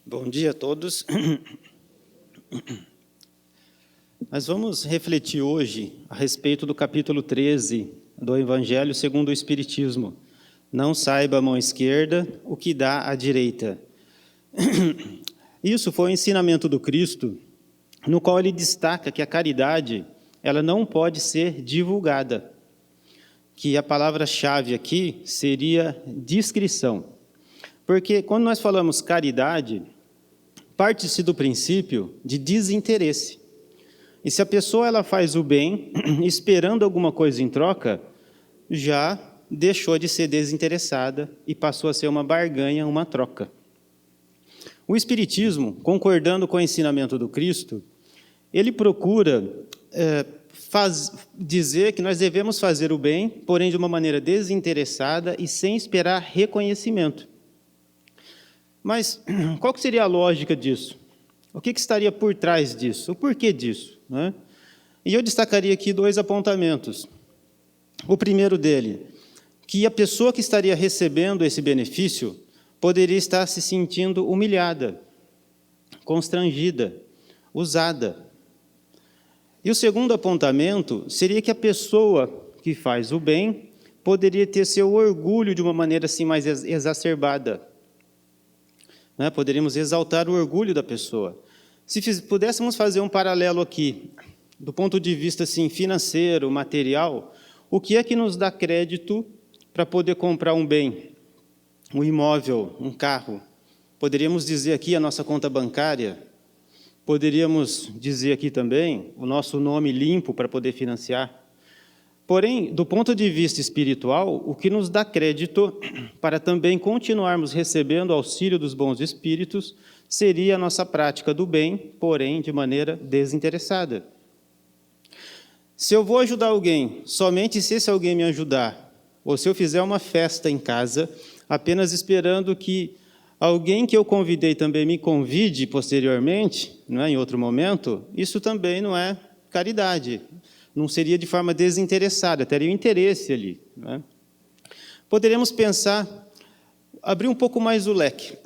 Bom dia a todos. Nós vamos refletir hoje a respeito do capítulo 13 do Evangelho segundo o Espiritismo. Não saiba a mão esquerda o que dá à direita. Isso foi o ensinamento do Cristo, no qual ele destaca que a caridade ela não pode ser divulgada, que a palavra-chave aqui seria discrição. Porque quando nós falamos caridade, parte-se do princípio de desinteresse. E se a pessoa ela faz o bem, esperando alguma coisa em troca, já deixou de ser desinteressada e passou a ser uma barganha, uma troca. O Espiritismo, concordando com o ensinamento do Cristo, ele procura dizer que nós devemos fazer o bem, porém de uma maneira desinteressada e sem esperar reconhecimento. Mas qual que seria a lógica disso? O que estaria por trás disso? O porquê disso? Né? E eu destacaria aqui dois apontamentos. O primeiro dele, que a pessoa que estaria recebendo esse benefício poderia estar se sentindo humilhada, constrangida, usada. E o segundo apontamento seria que a pessoa que faz o bem poderia ter seu orgulho de uma maneira assim mais exacerbada. Né? Poderíamos exaltar o orgulho da pessoa. Se pudéssemos fazer um paralelo aqui, do ponto de vista assim, financeiro, material, o que é que nos dá crédito para poder comprar um bem, um imóvel, um carro? Poderíamos dizer aqui a nossa conta bancária, poderíamos dizer aqui também o nosso nome limpo para poder financiar. Porém, do ponto de vista espiritual, o que nos dá crédito para também continuarmos recebendo auxílio dos bons espíritos seria a nossa prática do bem, porém de maneira desinteressada. Se eu vou ajudar alguém, somente se esse alguém me ajudar, ou se eu fizer uma festa em casa, apenas esperando que alguém que eu convidei também me convide posteriormente, não é, em outro momento, isso também não é caridade. Não seria de forma desinteressada, teria um interesse ali. Né? Poderíamos pensar, abrir um pouco mais o leque.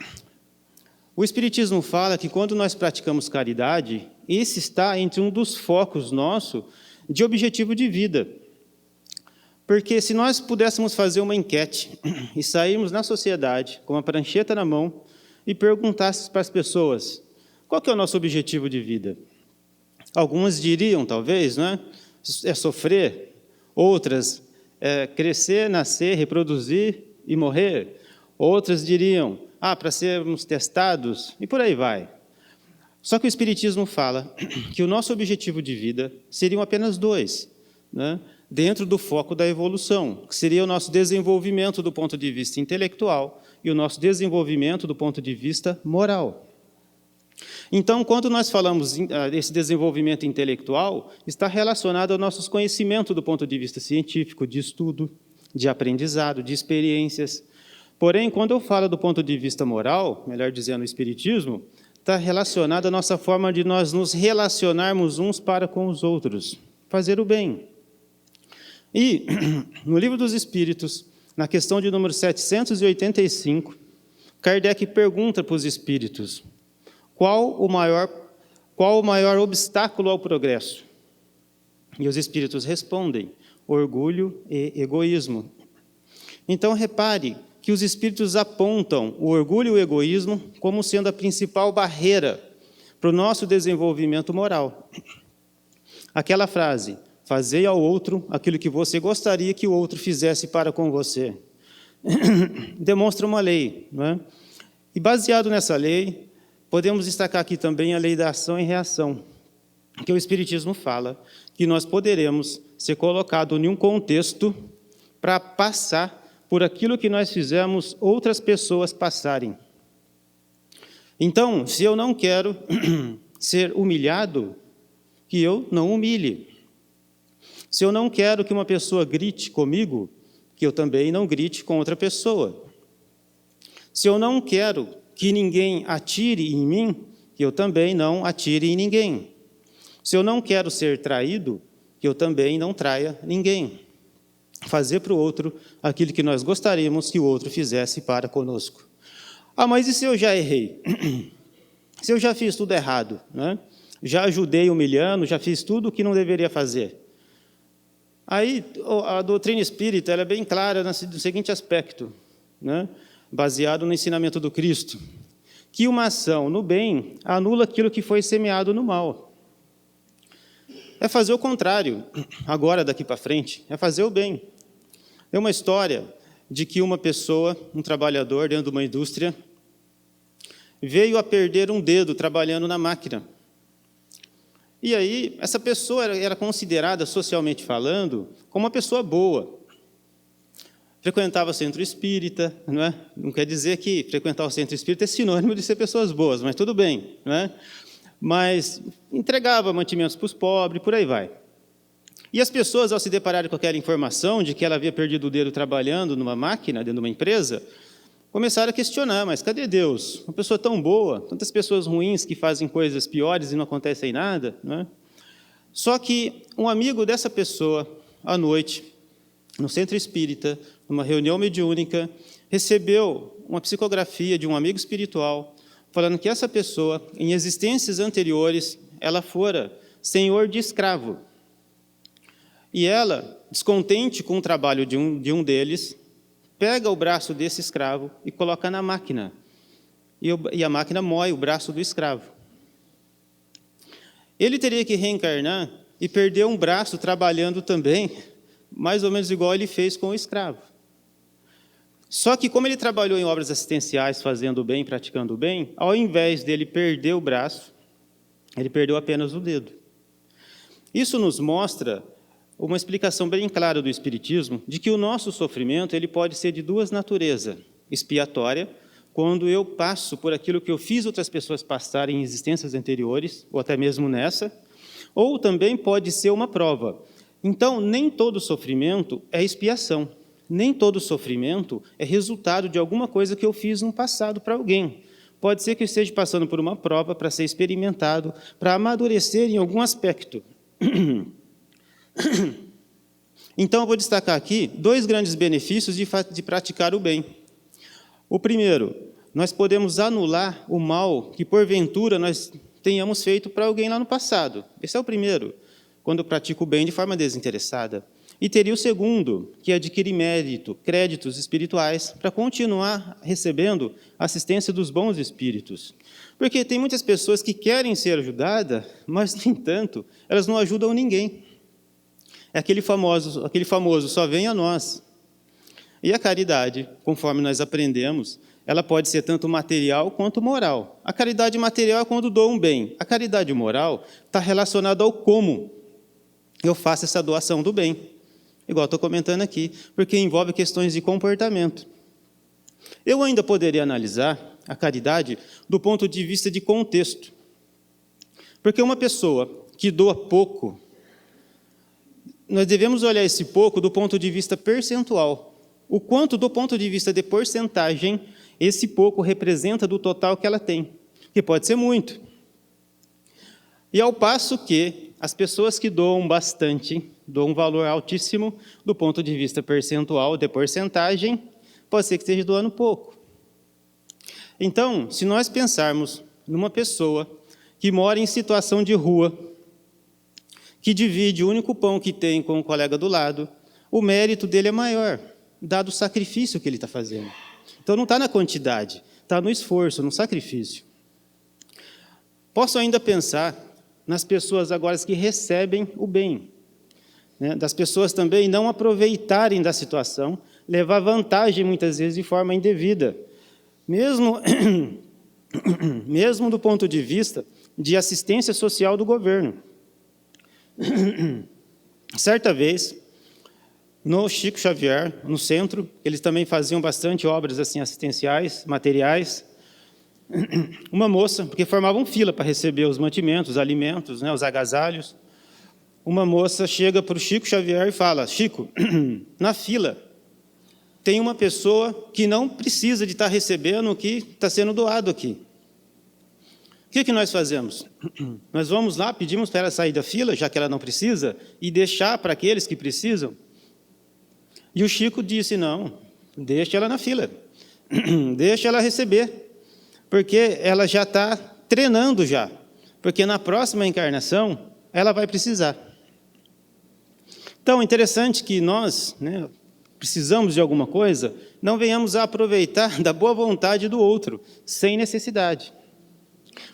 O Espiritismo fala que quando nós praticamos caridade, esse está entre um dos focos nosso de objetivo de vida. Porque se nós pudéssemos fazer uma enquete e sairmos na sociedade com uma prancheta na mão e perguntássemos para as pessoas, qual que é o nosso objetivo de vida? Algumas diriam, talvez, não é? É sofrer, outras é crescer, nascer, reproduzir e morrer. Outras diriam, para sermos testados, e por aí vai. Só que o Espiritismo fala que o nosso objetivo de vida seriam apenas dois, né? Dentro do foco da evolução, que seria o nosso desenvolvimento do ponto de vista intelectual e o nosso desenvolvimento do ponto de vista moral. Então, quando nós falamos desse desenvolvimento intelectual, está relacionado ao nosso conhecimento do ponto de vista científico, de estudo, de aprendizado, de experiências. Porém, quando eu falo do ponto de vista moral, melhor dizendo, o Espiritismo, está relacionado à nossa forma de nós nos relacionarmos uns para com os outros, fazer o bem. E, no Livro dos Espíritos, na questão de número 785, Kardec pergunta para os espíritos, qual o maior obstáculo ao progresso? E os espíritos respondem, orgulho e egoísmo. Então, repare que os espíritos apontam o orgulho e o egoísmo como sendo a principal barreira para o nosso desenvolvimento moral. Aquela frase, fazei ao outro aquilo que você gostaria que o outro fizesse para com você, demonstra uma lei, não é? E baseado nessa lei, podemos destacar aqui também a lei da ação e reação, que o Espiritismo fala que nós poderemos ser colocados em um contexto para passar por aquilo que nós fizemos outras pessoas passarem. Então, se eu não quero ser humilhado, que eu não humilhe. Se eu não quero que uma pessoa grite comigo, que eu também não grite com outra pessoa. Se eu não quero que ninguém atire em mim, que eu também não atire em ninguém. Se eu não quero ser traído, que eu também não traia ninguém. Fazer para o outro aquilo que nós gostaríamos que o outro fizesse para conosco. Mas e se eu já errei? Se eu já fiz tudo errado, né? Já ajudei humilhando, já fiz tudo o que não deveria fazer. Aí, a doutrina espírita ela é bem clara no seguinte aspecto, né? Baseado no ensinamento do Cristo, que uma ação no bem anula aquilo que foi semeado no mal. É fazer o contrário, agora, daqui para frente, é fazer o bem. É uma história de que uma pessoa, um trabalhador dentro de uma indústria, veio a perder um dedo trabalhando na máquina. E aí, essa pessoa era considerada, socialmente falando, como uma pessoa boa. Frequentava centro espírita, não é? Não quer dizer que frequentar o centro espírita é sinônimo de ser pessoas boas, mas tudo bem, não é? Mas entregava mantimentos para os pobres, por aí vai. E as pessoas, ao se depararem com aquela informação de que ela havia perdido o dedo trabalhando numa máquina, dentro de uma empresa, começaram a questionar, mas cadê Deus? Uma pessoa tão boa, tantas pessoas ruins que fazem coisas piores e não acontecem nada, né? Só que um amigo dessa pessoa, à noite, no centro espírita, numa reunião mediúnica, recebeu uma psicografia de um amigo espiritual, falando que essa pessoa, em existências anteriores, ela fora senhor de escravo. E ela, descontente com o trabalho de um deles, pega o braço desse escravo e coloca na máquina. E a máquina mói o braço do escravo. Ele teria que reencarnar e perder um braço trabalhando também, mais ou menos igual ele fez com o escravo. Só que como ele trabalhou em obras assistenciais, fazendo o bem, praticando o bem, ao invés dele perder o braço, ele perdeu apenas o dedo. Isso nos mostra uma explicação bem clara do Espiritismo de que o nosso sofrimento ele pode ser de duas naturezas. Expiatória, quando eu passo por aquilo que eu fiz outras pessoas passarem em existências anteriores, ou até mesmo nessa, ou também pode ser uma prova. Então, nem todo sofrimento é expiação, nem todo sofrimento é resultado de alguma coisa que eu fiz no passado para alguém. Pode ser que eu esteja passando por uma prova para ser experimentado, para amadurecer em algum aspecto. Então, eu vou destacar aqui dois grandes benefícios de praticar o bem. O primeiro, nós podemos anular o mal que, porventura, nós tenhamos feito para alguém lá no passado. Esse é o primeiro, quando eu pratico o bem de forma desinteressada. E teria o segundo, que é adquirir mérito, créditos espirituais, para continuar recebendo assistência dos bons espíritos. Porque tem muitas pessoas que querem ser ajudadas, mas, no entanto, elas não ajudam ninguém. É aquele famoso só vem a nós. E a caridade, conforme nós aprendemos, ela pode ser tanto material quanto moral. A caridade material é quando dou um bem. A caridade moral está relacionada ao como eu faço essa doação do bem. Igual estou comentando aqui, porque envolve questões de comportamento. Eu ainda poderia analisar a caridade do ponto de vista de contexto. Porque uma pessoa que doa pouco, nós devemos olhar esse pouco do ponto de vista percentual. O quanto, do ponto de vista de porcentagem, esse pouco representa do total que ela tem. Que pode ser muito. E ao passo que as pessoas que doam bastante, doam um valor altíssimo, do ponto de vista percentual, de porcentagem, pode ser que esteja doando pouco. Então, se nós pensarmos numa pessoa que mora em situação de rua, que divide o único pão que tem com o colega do lado, o mérito dele é maior, dado o sacrifício que ele está fazendo. Então, não está na quantidade, está no esforço, no sacrifício. Posso ainda pensar nas pessoas agora que recebem o bem, né? Das pessoas também não aproveitarem da situação, levar vantagem, muitas vezes, de forma indevida, mesmo do ponto de vista de assistência social do governo. Certa vez, no Chico Xavier, no centro, eles também faziam bastante obras assim, assistenciais, materiais. Uma moça, porque formavam fila para receber os mantimentos, os alimentos, né, os agasalhos. Uma moça chega para o Chico Xavier e fala: Chico, na fila tem uma pessoa que não precisa de estar recebendo o que está sendo doado aqui. O que nós fazemos? Nós vamos lá, pedimos para ela sair da fila, já que ela não precisa, e deixar para aqueles que precisam? E o Chico disse: não, deixa ela na fila, deixa ela receber, porque ela já está treinando já, porque na próxima encarnação ela vai precisar. Então, é interessante que nós, precisamos de alguma coisa, não venhamos a aproveitar da boa vontade do outro, sem necessidade.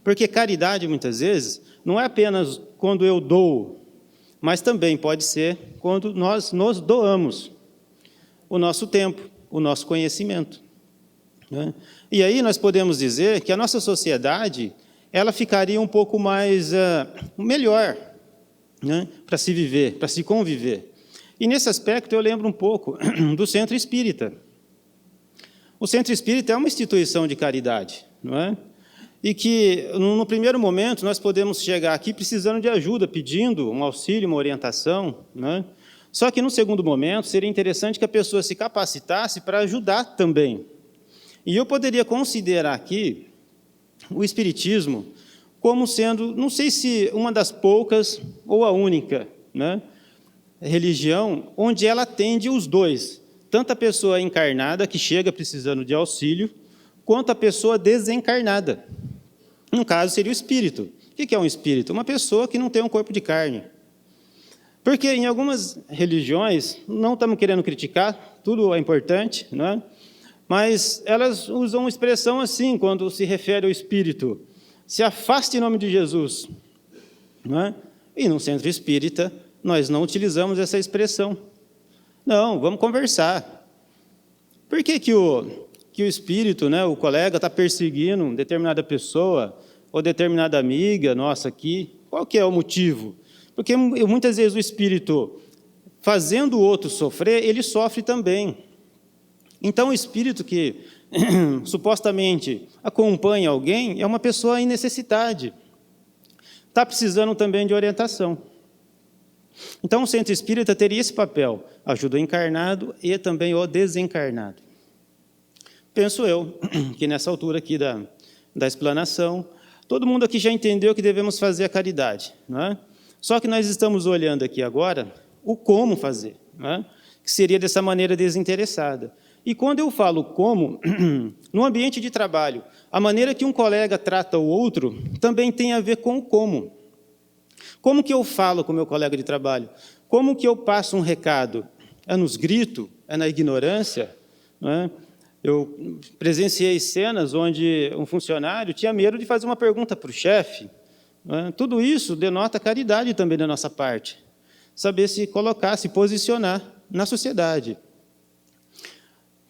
Porque caridade, muitas vezes, não é apenas quando eu dou, mas também pode ser quando nós nos doamos o nosso tempo, o nosso conhecimento. E aí nós podemos dizer que a nossa sociedade, ela ficaria um pouco mais melhor, para se viver, para se conviver. E nesse aspecto eu lembro um pouco do Centro Espírita. O Centro Espírita é uma instituição de caridade, não é? E que, no primeiro momento, nós podemos chegar aqui precisando de ajuda, pedindo um auxílio, uma orientação, né? Só que, no segundo momento, seria interessante que a pessoa se capacitasse para ajudar também. E eu poderia considerar aqui o Espiritismo como sendo, não sei se uma das poucas ou a única, religião onde ela atende os dois, tanto a pessoa encarnada, que chega precisando de auxílio, quanto a pessoa desencarnada. No caso, seria o espírito. O que é um espírito? Uma pessoa que não tem um corpo de carne. Porque em algumas religiões, não estamos querendo criticar, tudo é importante, mas elas usam uma expressão assim, quando se refere ao espírito: se afaste em nome de Jesus. E no Centro Espírita, nós não utilizamos essa expressão. Não, vamos conversar. Por que o espírito, o colega, está perseguindo determinada pessoa ou determinada amiga nossa aqui? Qual que é o motivo? Porque muitas vezes o espírito, fazendo o outro sofrer, ele sofre também. Então, o espírito que supostamente acompanha alguém é uma pessoa em necessidade. Está precisando também de orientação. Então, o Centro Espírita teria esse papel: ajuda o encarnado e também o desencarnado. Penso eu que nessa altura aqui da explanação, todo mundo aqui já entendeu que devemos fazer a caridade, Só que nós estamos olhando aqui agora o como fazer, que seria dessa maneira desinteressada. E quando eu falo como, no ambiente de trabalho, a maneira que um colega trata o outro também tem a ver com o como. Como que eu falo com o meu colega de trabalho? Como que eu passo um recado? É nos gritos? É na ignorância? Eu presenciei cenas onde um funcionário tinha medo de fazer uma pergunta para o chefe. Tudo isso denota caridade também da nossa parte. Saber se colocar, se posicionar na sociedade.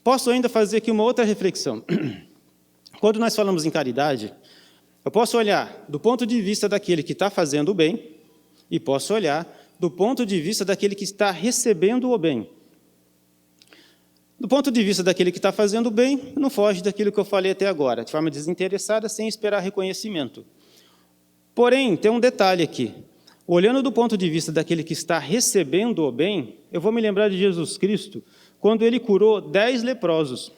Posso ainda fazer aqui uma outra reflexão. Quando nós falamos em caridade, eu posso olhar do ponto de vista daquele que está fazendo o bem e posso olhar do ponto de vista daquele que está recebendo o bem. Do ponto de vista daquele que está fazendo o bem, não foge daquilo que eu falei até agora, de forma desinteressada, sem esperar reconhecimento. Porém, tem um detalhe aqui. Olhando do ponto de vista daquele que está recebendo o bem, eu vou me lembrar de Jesus Cristo, quando ele curou 10 leprosos.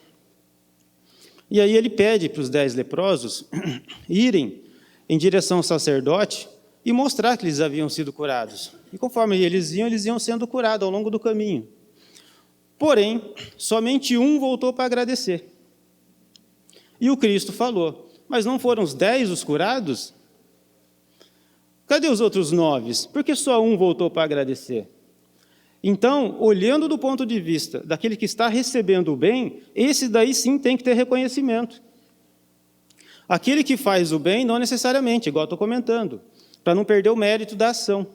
E aí ele pede para os 10 leprosos irem em direção ao sacerdote e mostrar que eles haviam sido curados. E conforme eles iam sendo curados ao longo do caminho. Porém, somente um voltou para agradecer. E o Cristo falou: mas não foram os 10 os curados? Cadê os outros 9? Por que só um voltou para agradecer? Então, olhando do ponto de vista daquele que está recebendo o bem, esse daí sim tem que ter reconhecimento. Aquele que faz o bem, não necessariamente, igual estou comentando, para não perder o mérito da ação.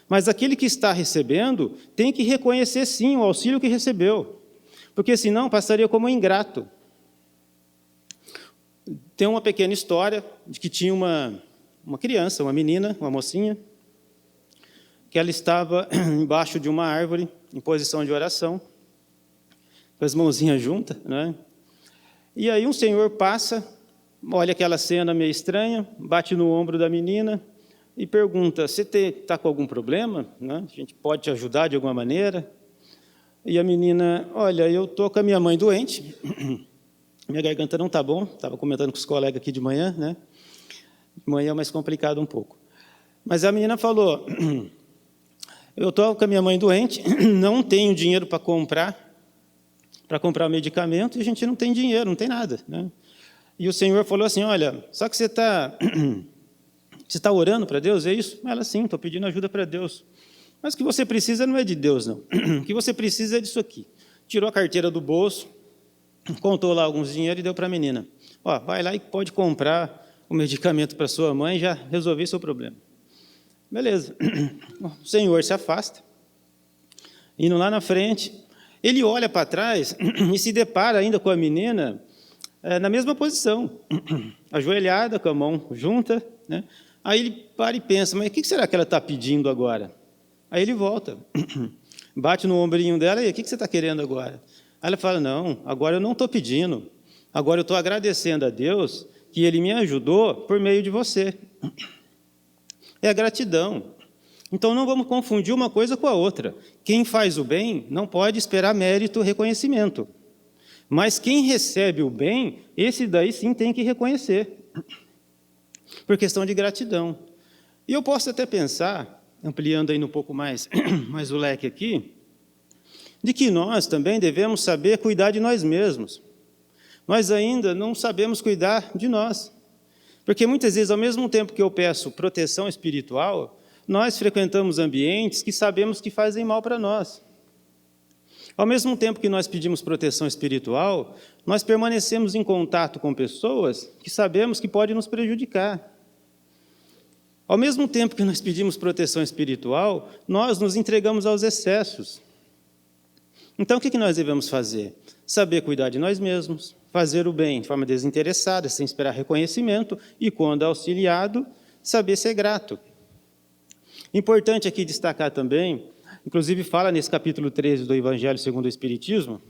Mas aquele que está recebendo tem que reconhecer sim o auxílio que recebeu, porque senão passaria como ingrato. Tem uma pequena história de que tinha uma criança, uma menina, uma mocinha, que ela estava embaixo de uma árvore, em posição de oração, com as mãozinhas juntas, E aí um senhor passa, olha aquela cena meio estranha, bate no ombro da menina e pergunta: você está com algum problema? A gente pode te ajudar de alguma maneira? E a menina: olha, eu estou com a minha mãe doente, minha garganta não está bom, estava comentando com os colegas aqui de manhã, De manhã é mais complicado um pouco. Mas a menina falou: eu estou com a minha mãe doente, não tenho dinheiro para comprar medicamento, e a gente não tem dinheiro, não tem nada. E o Senhor falou assim, olha, só que você está orando para Deus, é isso? Ela, sim, estou pedindo ajuda para Deus. Mas o que você precisa não é de Deus, não. O que você precisa é disso aqui. Tirou a carteira do bolso, contou lá alguns dinheiros e deu para a menina. Ó, vai lá e pode comprar o medicamento para sua mãe e já resolver seu problema. Beleza. O Senhor se afasta, indo lá na frente, ele olha para trás e se depara ainda com a menina na mesma posição, ajoelhada, com a mão junta, né? Aí ele para e pensa, mas o que será que ela está pedindo agora? Aí ele volta, bate no ombrinho dela, e o que você está querendo agora? Aí ela fala, não, agora eu não estou pedindo, agora eu estou agradecendo a Deus que Ele me ajudou por meio de você. É a gratidão. Então não vamos confundir uma coisa com a outra. Quem faz o bem não pode esperar mérito, reconhecimento. Mas quem recebe o bem, esse daí sim tem que reconhecer, por questão de gratidão. E eu posso até pensar, ampliando ainda um pouco mais o leque aqui, de que nós também devemos saber cuidar de nós mesmos. Nós ainda não sabemos cuidar de nós. Porque muitas vezes, ao mesmo tempo que eu peço proteção espiritual, nós frequentamos ambientes que sabemos que fazem mal para nós. Ao mesmo tempo que nós pedimos proteção espiritual, nós permanecemos em contato com pessoas que sabemos que podem nos prejudicar. Ao mesmo tempo que nós pedimos proteção espiritual, nós nos entregamos aos excessos. Então, o que nós devemos fazer? Saber cuidar de nós mesmos, fazer o bem de forma desinteressada, sem esperar reconhecimento, e, quando auxiliado, saber ser grato. Importante aqui destacar também, inclusive fala nesse capítulo 13 do Evangelho segundo o Espiritismo,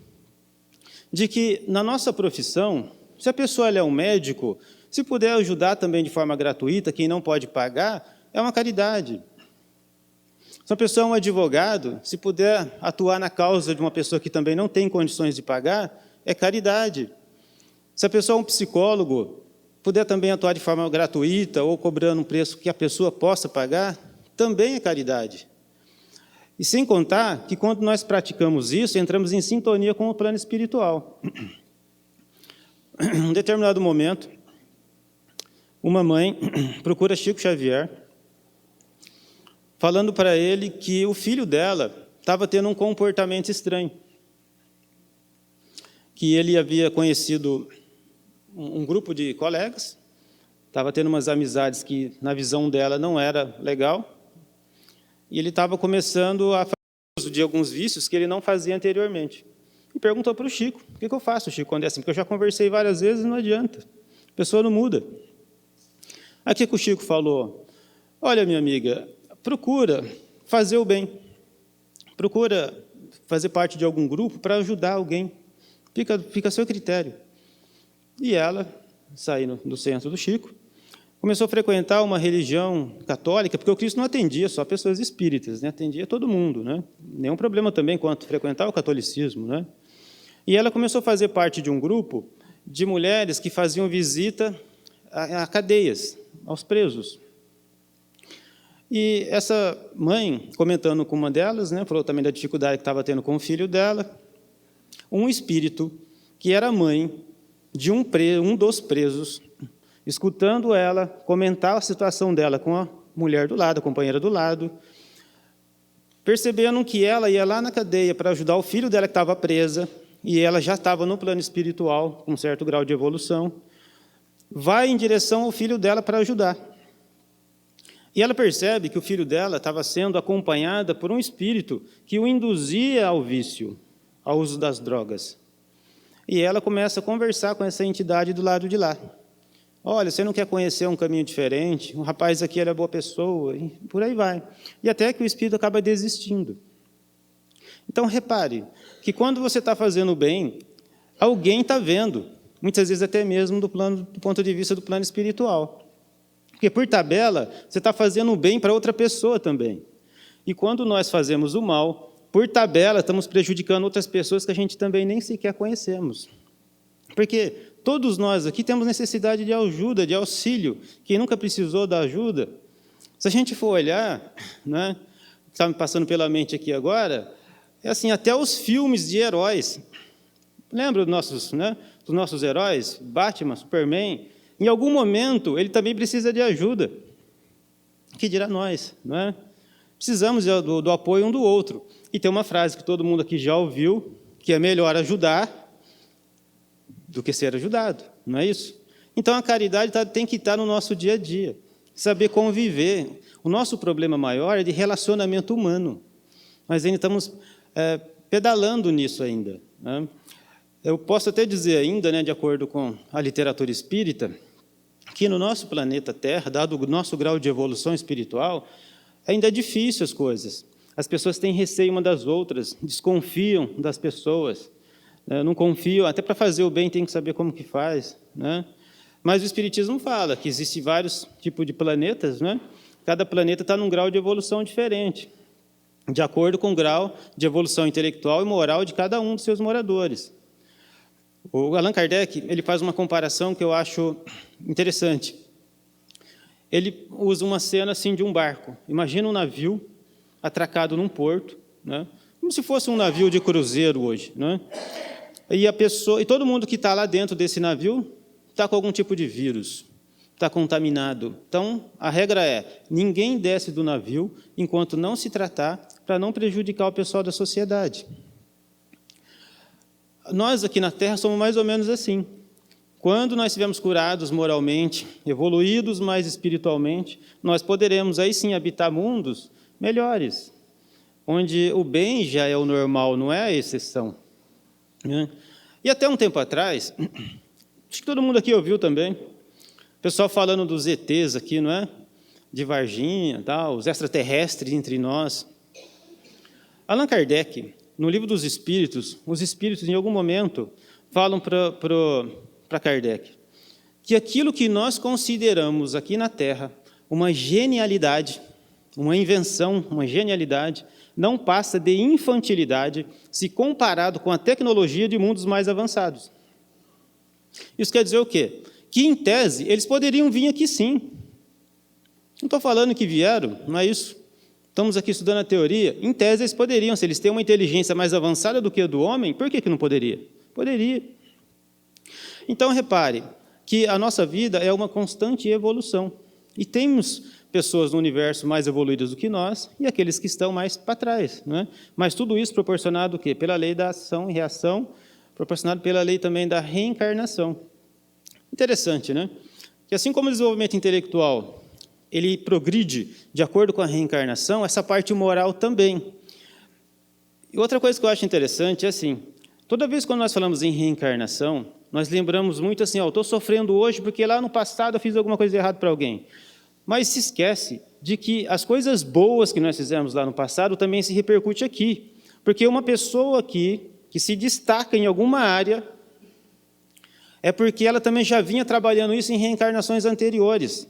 de que na nossa profissão, se a pessoa é um médico, se puder ajudar também de forma gratuita, quem não pode pagar, é uma caridade. Se a pessoa é um advogado, se puder atuar na causa de uma pessoa que também não tem condições de pagar, é caridade. Se a pessoa é um psicólogo, puder também atuar de forma gratuita ou cobrando um preço que a pessoa possa pagar, também é caridade. E sem contar que quando nós praticamos isso, entramos em sintonia com o plano espiritual. Em um determinado momento, uma mãe procura Chico Xavier, falando para ele que o filho dela estava tendo um comportamento estranho, que ele havia conhecido um grupo de colegas, estava tendo umas amizades que, na visão dela, não era legal, e ele estava começando a fazer uso de alguns vícios que ele não fazia anteriormente. E perguntou para o Chico, o que eu faço, Chico, quando é assim? Porque eu já conversei várias vezes e não adianta, a pessoa não muda. Aí o que o Chico falou? Olha, minha amiga, procura fazer o bem, procura fazer parte de algum grupo para ajudar alguém, fica a seu critério. E ela, saindo do centro do Chico, começou a frequentar uma religião católica, porque o Cristo não atendia só pessoas espíritas, né? Atendia todo mundo, né? Nenhum problema também quanto frequentar o catolicismo, né? E ela começou a fazer parte de um grupo de mulheres que faziam visita a cadeias, aos presos. E essa mãe, comentando com uma delas, né, falou também da dificuldade que estava tendo com o filho dela, um espírito que era mãe de um dos presos, escutando ela comentar a situação dela com a mulher do lado, a companheira do lado, percebendo que ela ia lá na cadeia para ajudar o filho dela que estava presa, e ela já estava no plano espiritual, com um certo grau de evolução, vai em direção ao filho dela para ajudar. E ela percebe que o filho dela estava sendo acompanhada por um espírito que o induzia ao vício, ao uso das drogas. E ela começa a conversar com essa entidade do lado de lá. Olha, você não quer conhecer um caminho diferente? Um rapaz aqui era boa pessoa, e por aí vai. E até que o espírito acaba desistindo. Então, repare que quando você está fazendo o bem, alguém está vendo, muitas vezes até mesmo do ponto de vista do plano espiritual. Porque, por tabela, você está fazendo o bem para outra pessoa também. E quando nós fazemos o mal, por tabela, estamos prejudicando outras pessoas que a gente também nem sequer conhecemos. Porque todos nós aqui temos necessidade de ajuda, de auxílio. Quem nunca precisou da ajuda, se a gente for olhar, né, o que está me passando pela mente aqui agora, é assim, até os filmes de heróis. Lembra dos dos nossos heróis, Batman, Superman, em algum momento ele também precisa de ajuda. Que dirá nós, não é? Precisamos do apoio um do outro. E tem uma frase que todo mundo aqui já ouviu, que é melhor ajudar do que ser ajudado, não é isso? Então, a caridade tem que estar no nosso dia a dia, saber conviver. O nosso problema maior é de relacionamento humano. Nós ainda estamos pedalando nisso ainda, né? Eu posso até dizer ainda, né, de acordo com a literatura espírita, que no nosso planeta Terra, dado o nosso grau de evolução espiritual, ainda é difícil as coisas. As pessoas têm receio uma das outras, desconfiam das pessoas, né? Não confiam, até para fazer o bem tem que saber como que faz, né? Mas o Espiritismo fala que existem vários tipos de planetas, né? Cada planeta está num grau de evolução diferente, de acordo com o grau de evolução intelectual e moral de cada um dos seus moradores. O Allan Kardec ele faz uma comparação que eu acho interessante. Ele usa uma cena assim de um barco. Imagina um navio atracado num porto, né? Como se fosse um navio de cruzeiro hoje, né? E todo mundo que está lá dentro desse navio está com algum tipo de vírus, está contaminado. Então, a regra é, ninguém desce do navio enquanto não se tratar, para não prejudicar o pessoal da sociedade. Nós aqui na Terra somos mais ou menos assim. Quando nós estivermos curados moralmente, evoluídos mais espiritualmente, nós poderemos aí sim habitar mundos melhores, onde o bem já é o normal, não é a exceção, né? E até um tempo atrás, acho que todo mundo aqui ouviu também, o pessoal falando dos ETs aqui, não é? De Varginha, tal, os extraterrestres entre nós. Allan Kardec, no Livro dos Espíritos, os Espíritos, em algum momento, falam para Kardec que aquilo que nós consideramos aqui na Terra uma genialidade, uma invenção, uma genialidade, não passa de infantilidade se comparado com a tecnologia de mundos mais avançados. Isso quer dizer o quê? Que, em tese, eles poderiam vir aqui sim. Não estou falando que vieram, não é isso. Estamos aqui estudando a teoria. Em tese, eles poderiam. Se eles têm uma inteligência mais avançada do que a do homem, por que não poderia? Poderia. Então, repare que a nossa vida é uma constante evolução. E temos pessoas no universo mais evoluídas do que nós e aqueles que estão mais para trás, né? Mas tudo isso proporcionado o quê? Pela lei da ação e reação, proporcionado pela lei também da reencarnação. Interessante, né? Que assim como o desenvolvimento intelectual ele progride de acordo com a reencarnação, essa parte moral também. E outra coisa que eu acho interessante é assim, toda vez que nós falamos em reencarnação, nós lembramos muito assim, estou sofrendo hoje porque lá no passado eu fiz alguma coisa errada para alguém. Mas se esquece de que as coisas boas que nós fizemos lá no passado também se repercute aqui. Porque uma pessoa aqui que se destaca em alguma área é porque ela também já vinha trabalhando isso em reencarnações anteriores.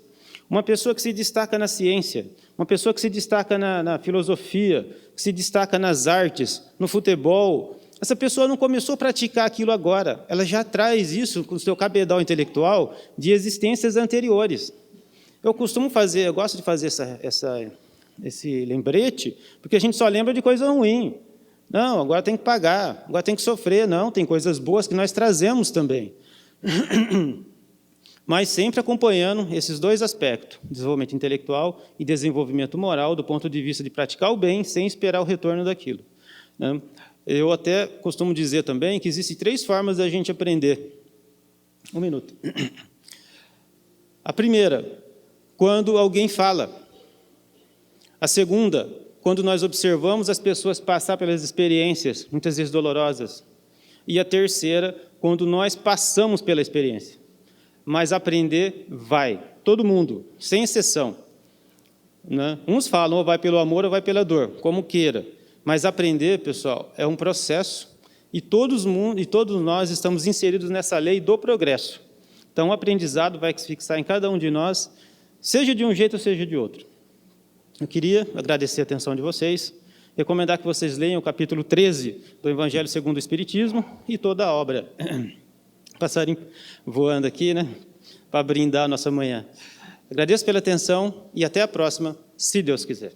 Uma pessoa que se destaca na ciência, uma pessoa que se destaca na filosofia, que se destaca nas artes, no futebol, essa pessoa não começou a praticar aquilo agora, ela já traz isso com o seu cabedal intelectual de existências anteriores. Eu gosto de fazer esse lembrete, porque a gente só lembra de coisa ruim. Não, agora tem que pagar, agora tem que sofrer. Não, tem coisas boas que nós trazemos também. Mas sempre acompanhando esses dois aspectos, desenvolvimento intelectual e desenvolvimento moral, do ponto de vista de praticar o bem sem esperar o retorno daquilo, né? Eu até costumo dizer também que existem 3 formas da gente aprender. Um minuto. A primeira, quando alguém fala. A segunda, quando nós observamos as pessoas passar pelas experiências, muitas vezes dolorosas. E a terceira, quando nós passamos pela experiência. Mas aprender vai, todo mundo, sem exceção, né? Uns falam ou vai pelo amor ou vai pela dor, como queira. Mas aprender, pessoal, é um processo e todos nós estamos inseridos nessa lei do progresso. Então, o aprendizado vai se fixar em cada um de nós, seja de um jeito ou seja de outro. Eu queria agradecer a atenção de vocês, recomendar que vocês leiam o capítulo 13 do Evangelho segundo o Espiritismo e toda a obra. Passarinho voando aqui, né? Para brindar a nossa manhã. Agradeço pela atenção e até a próxima, se Deus quiser.